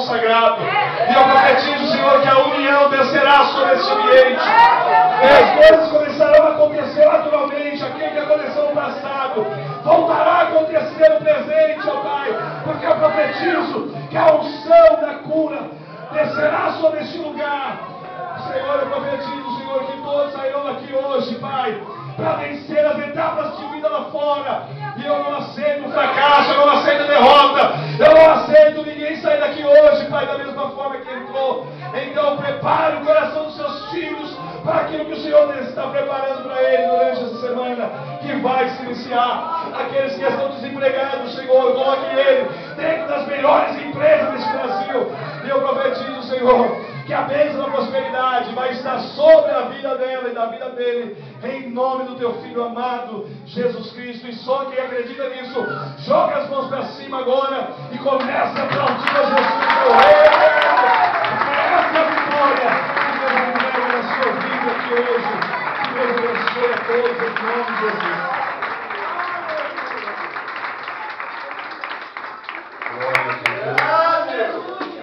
consagrado. E eu profetizo, Senhor, que a união descerá sobre esse ambiente. E as coisas começarão a acontecer naturalmente. Aquilo que aconteceu no passado voltará a acontecer no presente, ó Pai. Porque eu profetizo que a unção da cura descerá sobre este lugar. Senhor, eu profetizo, Senhor, que todos sairão daqui hoje, Pai, para vencer as etapas de vida lá fora. E eu não aceito fracasso, eu não aceito derrota, eu não aceito ninguém sair daqui hoje, Pai, da mesma forma que entrou. Então prepare o coração dos seus filhos para aquilo que o Senhor está preparando para eles durante essa semana, que vai se iniciar. Aqueles que estão desempregados, Senhor, coloque ele dentro das melhores empresas desse Brasil. E eu profetizo, Senhor, que a bênção da prosperidade vai estar sobre a vida dela e da vida dele, em nome do teu Filho amado, Jesus Cristo. E só quem acredita nisso, joga as mãos para cima agora e começa a aplaudir a Jesus, meu Rei. Essa é a vitória que Deus entrega na sua vida aqui hoje. Que Deus abençoe a todos, em nome de Jesus.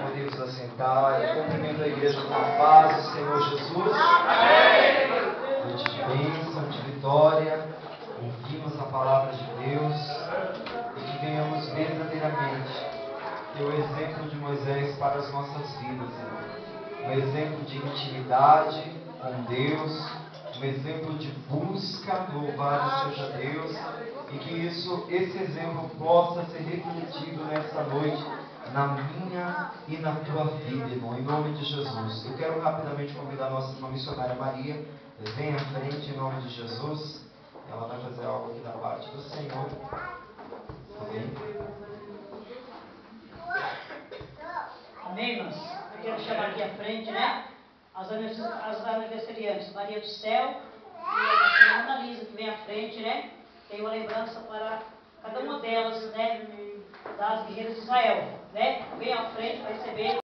Podemos assentar. Eu cumprimento a igreja com a paz do Senhor Jesus. Amém. Noite de bênção, de vitória. Ouvimos a palavra de Deus e que venhamos verdadeiramente ter o exemplo de Moisés para as nossas vidas. Um exemplo de intimidade com Deus, um exemplo de busca, louvado seja Deus, e que esse exemplo possa ser refletido nessa noite na minha e na tua vida, irmão, em nome de Jesus. Eu quero rapidamente convidar a nossa irmã missionária Maria, vem à frente em nome de Jesus. Ela vai fazer algo aqui da parte do Senhor. Amém? Amém, irmãos? Eu quero chamar aqui à frente, né? As aniversariantes, Maria do Céu e a senhora Ana Lisa, que vem à frente, né? Tem uma lembrança para cada uma delas, né? Das guerreiras de Israel, né? Vem à frente para receber.